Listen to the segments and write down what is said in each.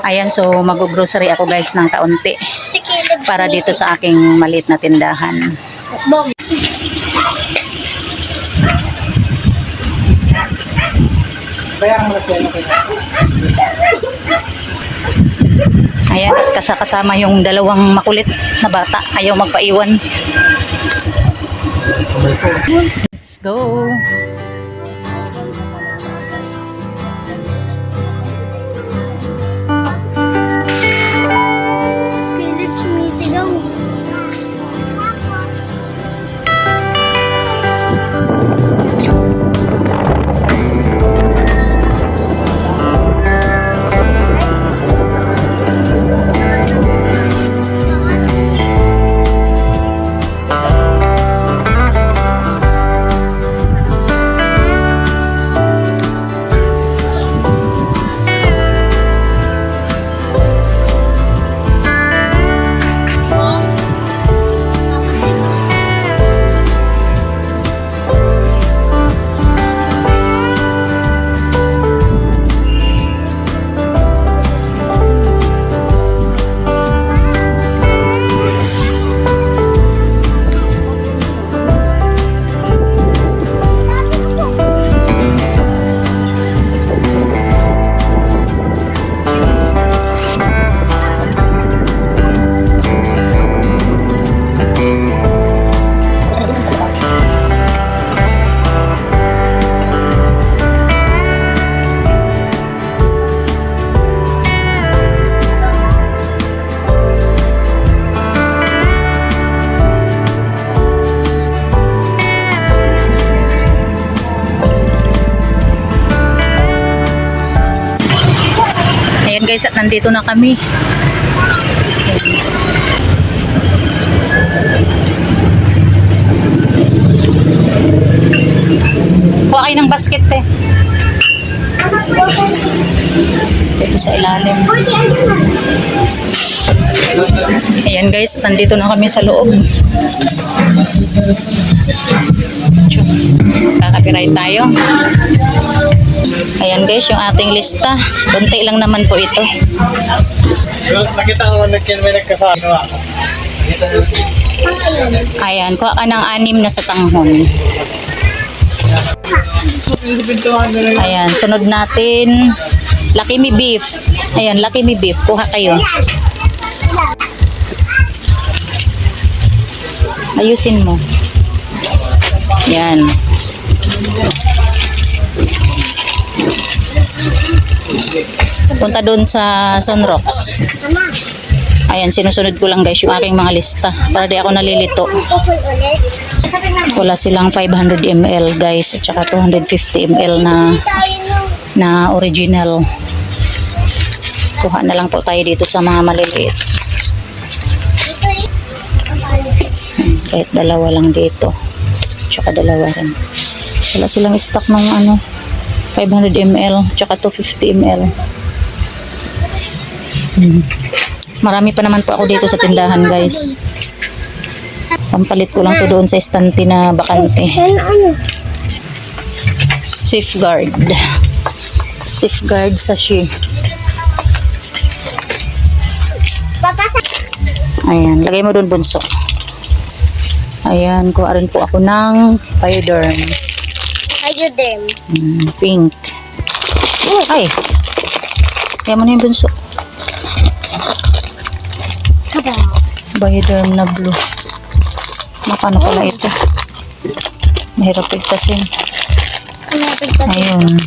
Ayan, so mag-grocery ako guys ng kaunti para dito sa aking maliit na tindahan. Ayan, kasama yung dalawang makulit na bata. Ayaw magpaiwan. Let's go! Ayan guys, at nandito na kami. Kuha kayo ng basket eh. Dito sa ilalim. Ayan guys, nandito na kami sa loob. Kakapiray tayo. Ayan guys, yung ating lista. Kunti lang naman po ito. Nakita ko may nagkasama. Ayan, kuha ka ng 6 na sa tanghon. Ayan, sunod natin Lucky Me Beef. Ayan, Lucky Me Beef. Kuha kayo. Ayusin mo. Ayan. Punta doon sa Sunrocks. Ayan, sinusunod ko lang guys yung aking mga lista para di ako nalilito. Wala silang 500 ml guys at saka 250 ml na original. Kuha na lang po tayo dito sa mga maliliit. Kahit dalawa lang dito. Tsaka dalawa rin. Wala silang stock ng 500 ml tsaka 250 ml. Marami pa naman po ako dito sa tindahan guys. Pampalit ko lang to doon sa estante na bakante. Safeguard. Safeguard sachet. Ayan, lagay mo doon bunso. Ayan, kuha rin po ako ng Bioderm. Bioderm. Pink. Ay. Kaya mo na yung bunso. Bioderm na blue. Makano pala ito. Mahirap pigtasin. Ayun.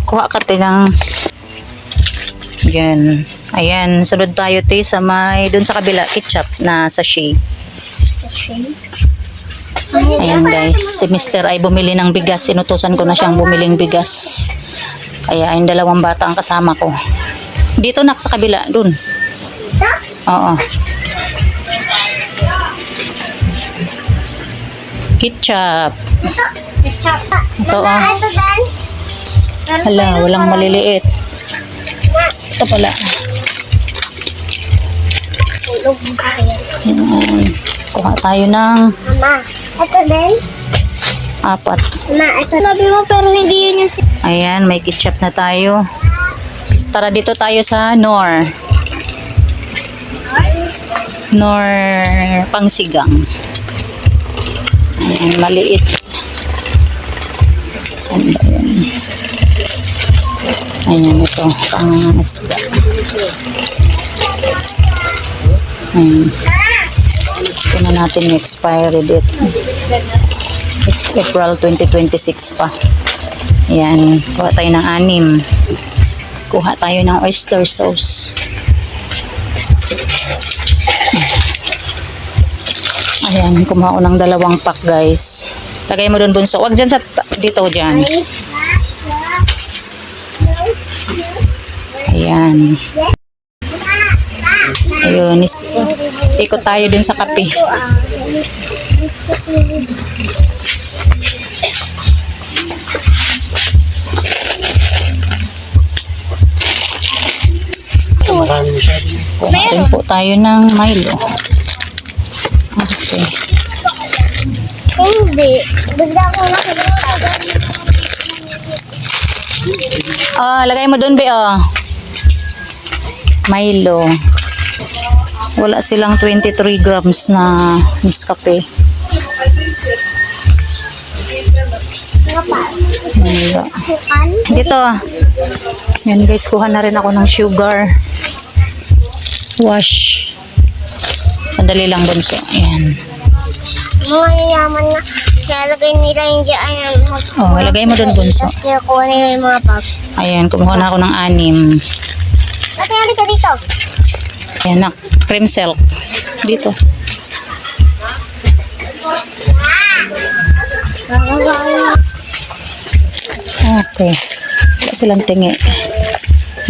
Kuha ka ng dyan. Ayan. Sunod tayo sa may dun sa kabila. Ketchup na sachet. Ayan guys. Si Mr. ay bumili ng bigas. Sinutusan ko na siyang bumiling bigas. Kaya yung dalawang bata ang kasama ko. Dito nak sa kabila. Dun. Oo. Ketchup. Ito Hala, walang maliliit. Ito pala. Kuha tayo ng Mama, ito din? 4. Mama, ito. Sabi mo pero hindi yun yung... Ayan, may ketchup na tayo. 3. tara dito tayo sa Nor Pangsigang. Ayan, maliit. Saan ba yun? Ayan, ito. Pang-isda. Ayan. Tingnan natin yung expiry date. April 2026 pa. Ayan. Kuha tayo ng 6. Kuha tayo ng oyster sauce. Ayan. Kumuha ko ng 2 pack, guys. Lagay mo doon, bunso. Huwag dyan sa... Dito, dyan. Ayan. Ayun. Ikot tayo dun sa kape. Kumain po tayo ng Milo. Okay. Hindi. Bigla ko nakikita. Lagay mo dun, be, Milo. Wala silang 23 grams na Nescafe. Wala. Dito. Yan, guys, kuha na rin ako ng sugar. Wash. Sandali lang, bunso. Ayan. Mga yayaman na lalagay nila yung dyan. Lagay mo dun, bunso. Tapos kaya kuha nila yung mga pag. Ayan, kumuha na ako ng 6. Ate, halika dito. Ayan, na. Cream silk. Dito. Okay. Wala silang tingi.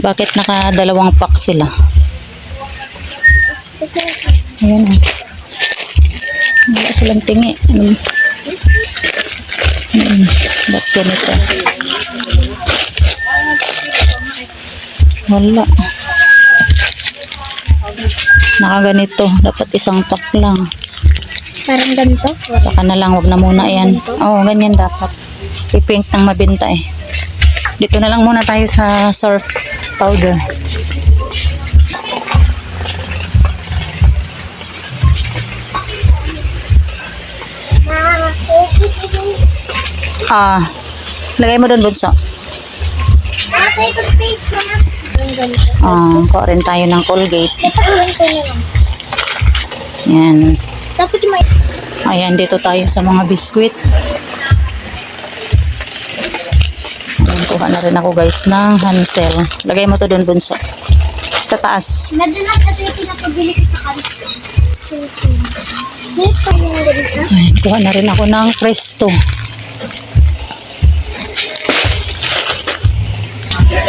Bakit naka 2 pack sila? Ayan. Wala silang tingi. Ba't ganito? Wala. Nakaganito. Dapat 1 pack lang. Parang ganito. Baka na lang. Wag na muna yan. Oo, ganyan dapat. I-pink ng mabenta eh. Dito na lang muna tayo sa surf powder. Lagay mo doon, bunso. Ate, toothpaste mo na. Ganito. Kuha rin tayo ng Colgate. Dapat ganito na lang. Yan. Tapos may... Ayan, dito tayo sa mga biskwit. Ayan, kuha na rin ako, guys, ng Hansel. Lagay mo to doon, bunso. Sa taas. Madalas ito yung pinapabili ko sa kanto. Dito yung ganito. Ayan, kuha na rin ako ng Presto.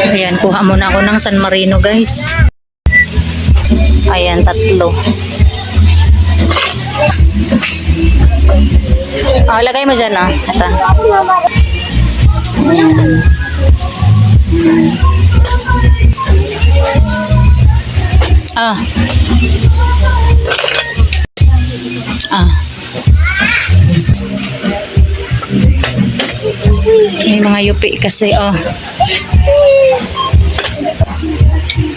Ayan, kuha muna ako ng San Marino, guys. Ayan, 3. Lagay mo dyan, Ata. Ayan. May mga yupi kasi,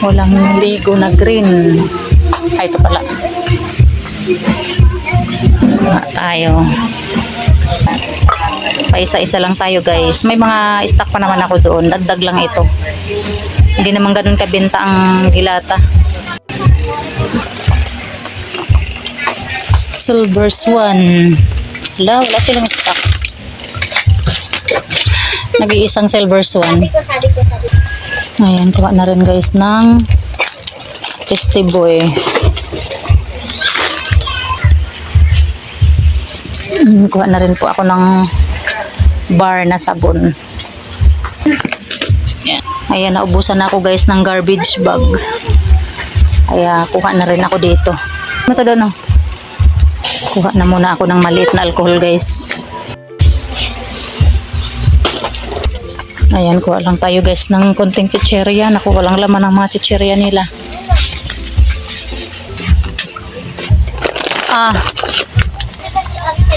walang ligo na green. Ay, ito pala. Tayo. Paisa-isa lang tayo, guys. May mga stock pa naman ako doon. Dagdag lang ito. Hindi naman ganun kabenta ang dilata. Silver Swan. Wala silang stock. Nag-iisang Silver Swan. Sabi ko. Ayan, kuha na rin, guys, ng Tasty Boy. Kuha na rin po ako ng bar na sabon. Ayan, naubusan na ako, guys, ng garbage bag. Kaya kuha na rin ako dito. Ano to doon, Kuha na muna ako ng maliit na alcohol, guys. Ayan, kuha lang tayo, guys, ng konting chicherya. Naku, walang laman ng mga chicherya nila.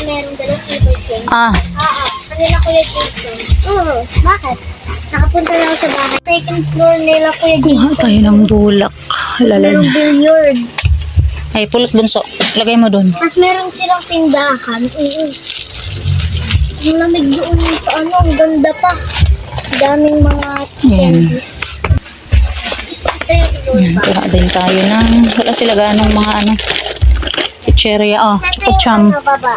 Meron dalang flavor cake. Oo. Kanila Kuya Jason. Bakit? Nakapunta na ako sa bahay. Second floor nila, Kuya Kuha Jason. tayo ng bulak. Lalan. Merong billiard. Ay, pulot bunso. Lagay mo dun. Tapos meron silang tindahan. Ang lamig doon sa ano, ang ganda pa. Daming mga Ayan. candies. Ito yung floor Yan, ba? kuha din tayo ng, wala sila ganong mga ano, chicheria, Ito chococham. yung ano, baba.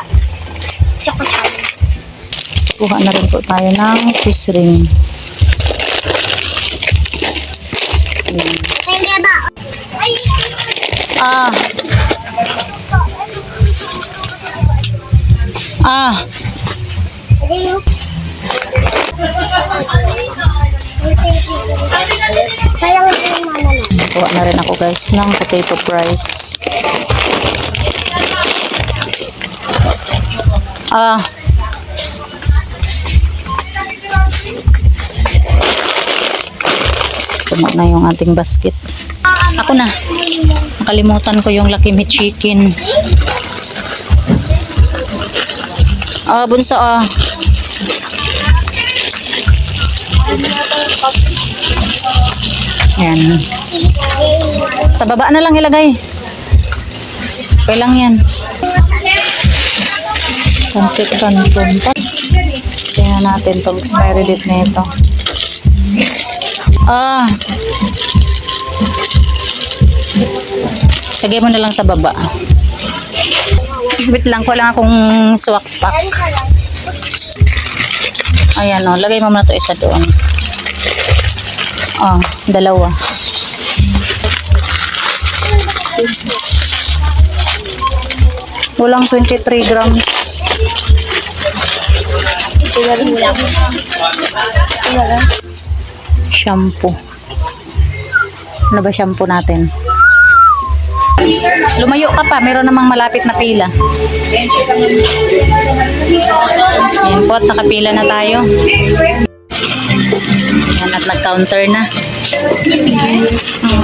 Chococham. Kuha na rin po tayo ng fish ring. Ayan. Ito yung baba. Ay! Ah. Ah. Ito yung... Kaya nga yung mama na. Kuha na rin ako guys ng potato fries. Ah. Tumo na yung ating basket. Ako na. Nakalimutan ko yung Lucky Me Chicken. Bunso Yan. Sa baba na lang ilagay. Okay lang yan. Pansit canton. Tingnan natin itong expiry date na ito. Lagay mo na lang sa baba. Wait lang, wala akong swak pack. Ayan lagay mo na ito isa doon. Dalawa. Walang 23 grams. Shampoo. Ano ba shampoo natin? Lumayo ka pa, meron namang malapit na pila. Ayan po, at nakapila na tayo. Ayan, at nag-counter na.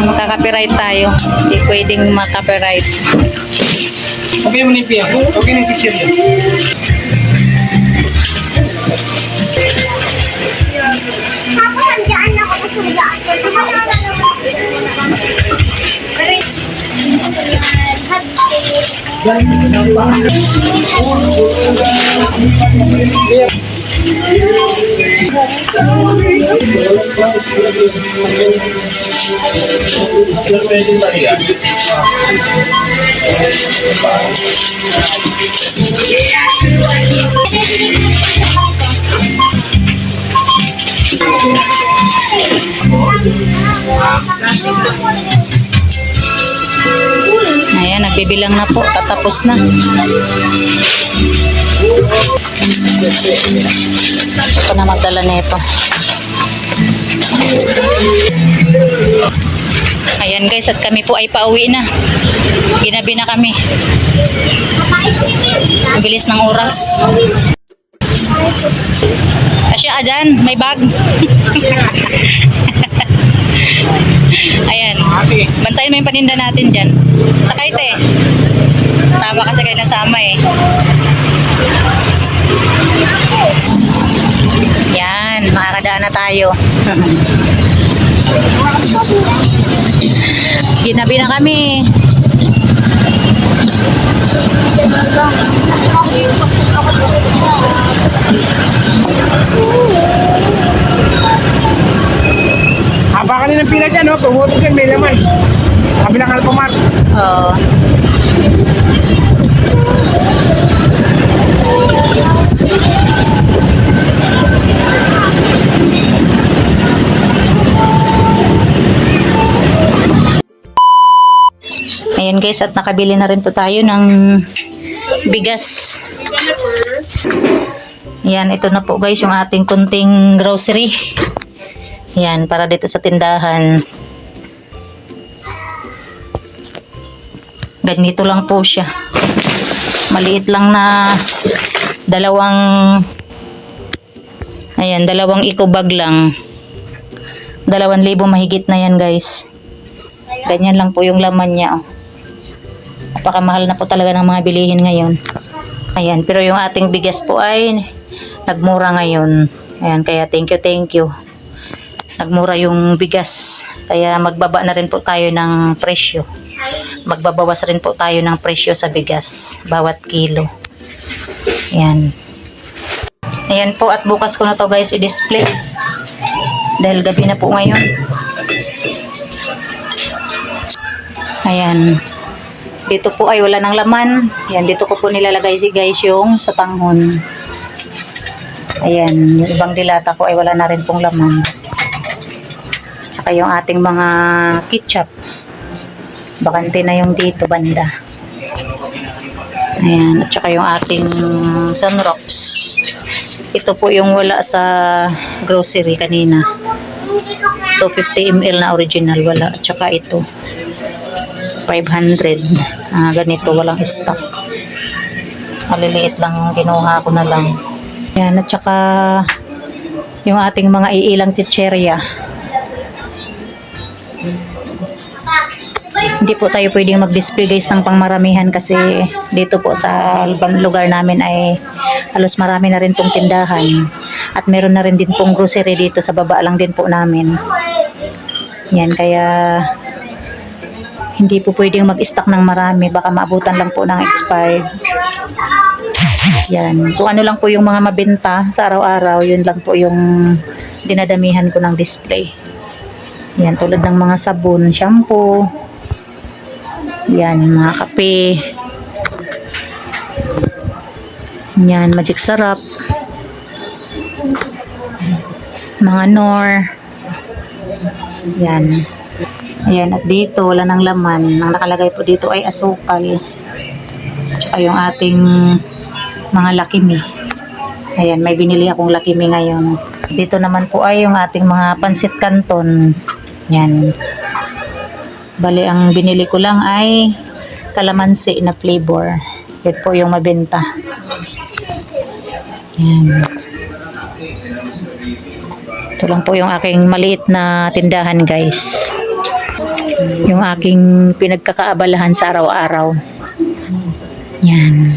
Makaka-copyright tayo. Hindi pwedeng makaka-copyright. Okay mo na yung piyak. Okay na yung picture niya. Ako, nandiyan ako. Kasi nandiyan Ayan, nagbibilang na po. Tatapos na. Ito na magdala nito. Ayan guys, at kami po ay pauwi na. Ginabi na kami. Ang bilis ng oras. Asya, dyan, may bag. Ayan. Bantayin mo yung paninda natin dyan. Sakay te. Sama kasi kayo nasama eh. Yan, makakadaan na tayo. Ginabi na kami. Haba ka ng pila dyan, pumutok yan, may laman. Sabi ng Alpamart. Oo. Ayan guys, at nakabili na rin po tayo ng bigas. Ayan, ito na po guys yung ating kunting grocery. Ayan, para dito sa tindahan. Ganito lang po siya. Maliit lang na dalawang eco bag lang. 2,000 mahigit na yan guys. Ganyan lang po yung laman niya. Napakamahal na po talaga ng mga bilihin ngayon. Ayan, pero yung ating bigas po ay nagmura ngayon. Ayan, kaya thank you. nagmura yung bigas. Kaya magbaba na rin po tayo ng presyo. Magbabawas rin po tayo ng presyo sa bigas bawat kilo. Ayan. Ayan po, at bukas ko na to guys i-display. Dahil gabi na po ngayon. Ayan. Dito po ay wala ng laman. Ayan, dito ko po nilalagay guys yung sa tanghon. Ayan, yung ibang dilata ko ay wala na rin pong laman. Tsaka yung ating mga ketchup. Bakante na yung dito banda. Ayan, at tsaka yung ating sunrocks. Ito po yung wala sa grocery kanina. 250 ml na original wala. At tsaka ito 500. Ganito, walang stock. Maliliit lang yung kinuha ko na lang. Ayan, at tsaka yung ating mga iilang chicherya. Hindi po tayo pwedeng mag-display guys ng pangmaramihan kasi dito po sa lugar namin ay halos marami na rin pong tindahan. At meron na rin din pong grocery dito sa baba lang din po namin. Yan, kaya hindi po pwedeng mag-stock ng marami. Baka maabutan lang po ng expired. Yan. Kung ano lang po yung mga mabenta sa araw-araw, yun lang po yung dinadamihan ko ng display. Yan, tulad ng mga sabon, shampoo. Yan, mga kape. Yan, magic sarap. Mga Knorr. Yan. Ayan, at dito wala ng laman. Ang nakalagay po dito ay asukal. Tsaka yung ating mga lakimi. Ayan, may binili akong lakimi ngayon. Dito naman po ay yung ating mga pansit canton. Yan. Bali, ang binili ko lang ay kalamansi na flavor. Yan po yung mabenta. Yan. Ito lang po yung aking maliit na tindahan guys. Yung aking pinagkakaabalahan sa araw-araw. Yan.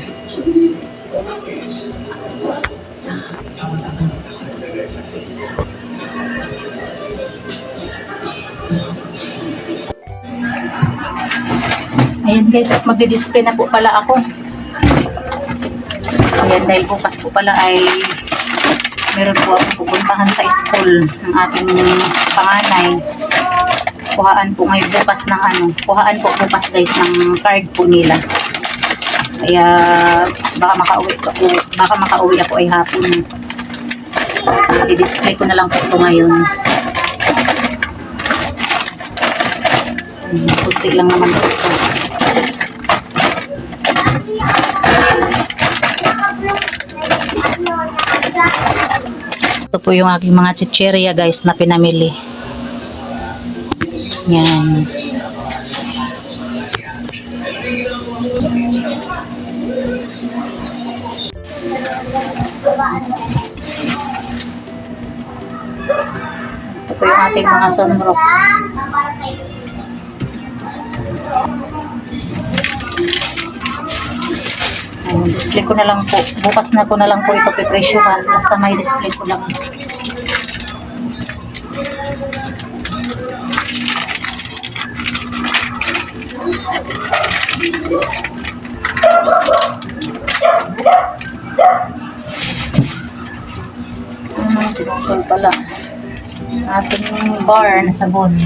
Ayan guys, at magdi-display na po pala ako. Ayan, dahil bukas po pala ay meron po akong pupuntahan sa school ng ating panganay. Kuhaan po ngayon bukas ng kuhaan po bukas guys ng card po nila. Kaya baka makauwi ako ay hapon. I-display ko na lang po ito ngayon. Kunti lang naman po ito. Ito po yung aking mga chicherya guys na pinamili. Yan. Ito po yung ating mga sunrocks. Ayun, display ko na lang po. Bukas na ko na lang po ito pipresyohan. Basta may display ko lang. Tinutol pala. Ating bar na sabon.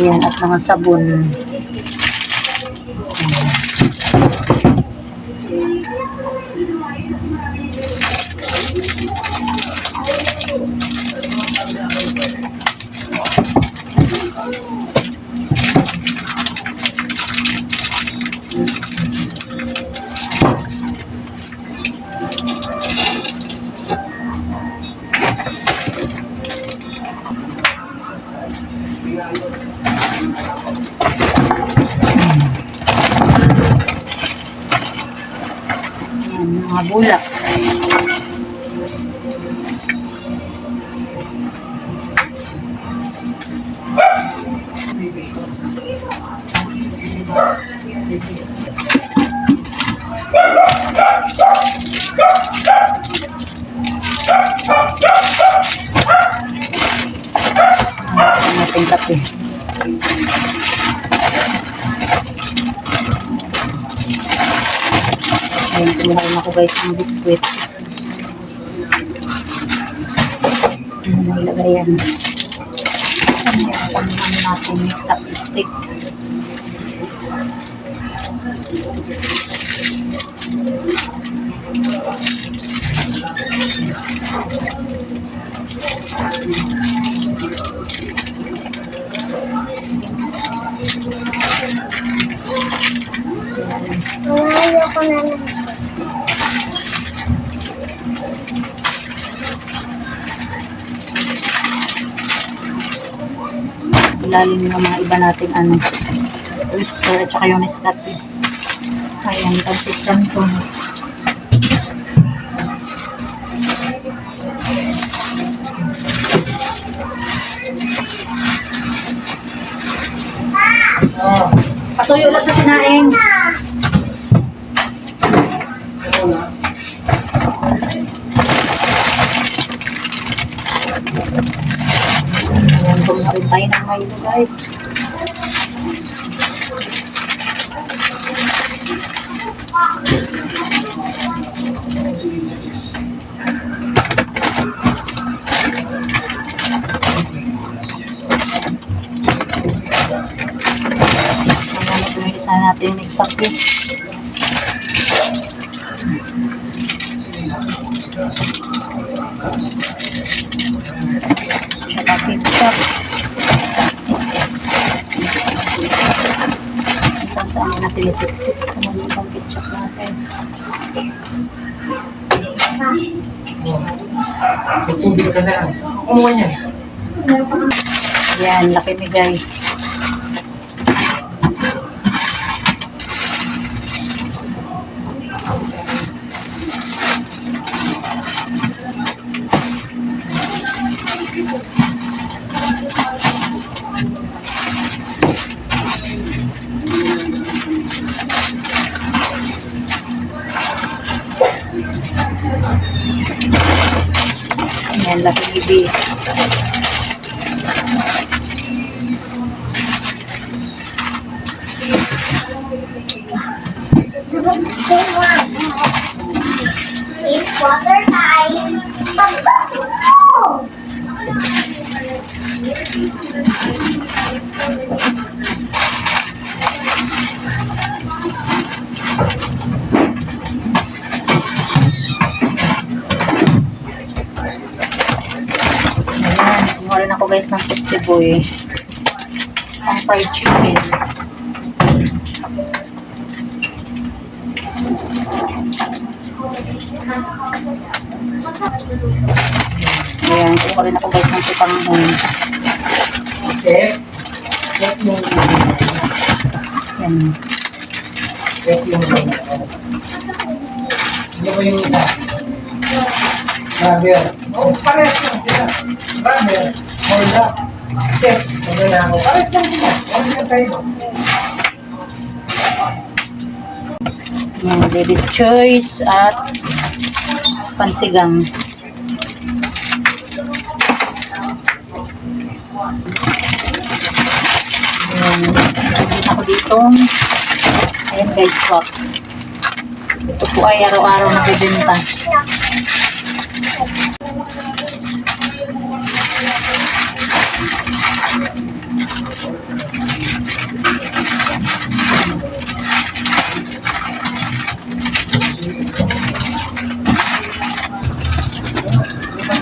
Ayan, at mga sabon. Mga bulak. Ang ating kape. Ayan, kumuhain ako guys ng biskwit. Ano na ilagay yan? Ayan natin yung stop stick. Ayaw ko na lang. Ilalim ng mga iba natin ano, oyster at saka yung Nescafe. Ayan, pansit canton. Pasuyo lang sa sinaing. Ayan, kumuha rin tayo ng Milo guys. Ayan, ito yung isa natin yung Nescafe. Saka ketchup. Kung saan mo na sinisiksik sa mga ketchup natin. Tubig ka na lang. Kumuha niya. Yan, laki mi guys. Yan, laki mi guys. It's water time. Ayan, kumuha rin ako guys ng Tasty Boy. Ang fried chicken. Ayan, kumuha rin ako guys ng tutanghon. Chef. Chef yung... Yan. Chef yung... Hindi mo yung isa. Brother. Oh, parehas lang sila. Brother. Hold up. Chef. Sabi na ako. Parehas lang sila. Parehas lang tayo. Yan, Lady's Choice at pansigang. Ayan, nakikita ko dito. Ayan guys po. Ito po ay araw-araw na bibenta.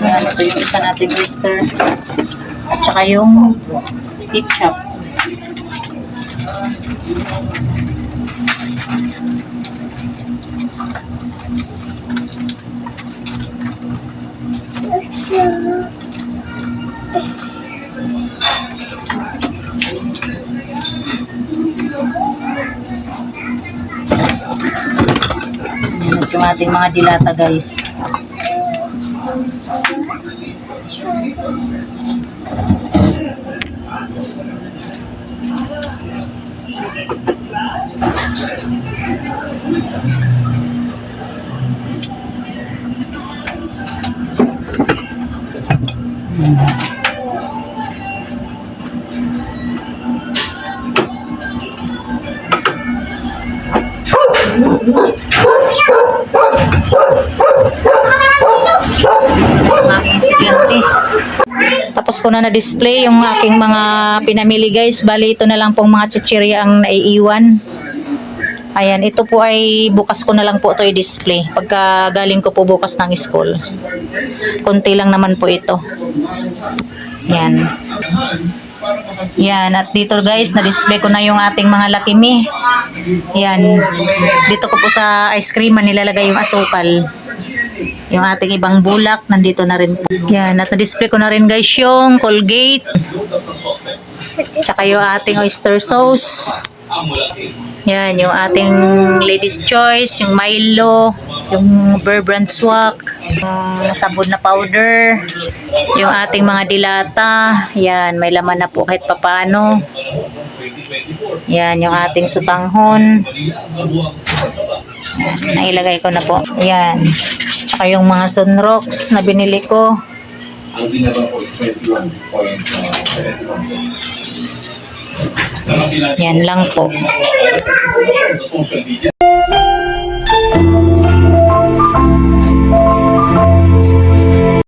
Ayan, ito yung isa natin oyster. At saka yung ketchup. Medyo ating mga dilata guys. Ang aking estudyante. Tapos ko na na-display yung aking mga pinamili guys. Bali ito na lang pong mga chichirya ang naiiwan. Ayan, ito po ay bukas ko na lang po ito i-display. Pagka galing ko po bukas ng school. Konti lang naman po ito. Yan. Yan, at dito guys, na-display ko na yung ating mga Lucky Me. Yan. Dito ko po sa ice cream nilalagay yung asukal. Yung ating ibang bulak, nandito na rin po. Yan, at na-display ko na rin guys yung Colgate. Tsaka yung ating oyster sauce. Yan, yung ating Ladies Choice, yung Milo, yung Bear Brand Swak, yung sabon na powder, yung ating mga dilata. Yan, may laman na po kahit papano. Yan, yung ating sutanghon. Yan, nailagay ko na po. Yan. Tsaka yung mga sunrocks na binili ko. Ang dinaba ko is 21.71. Yan lang po. Sa social media.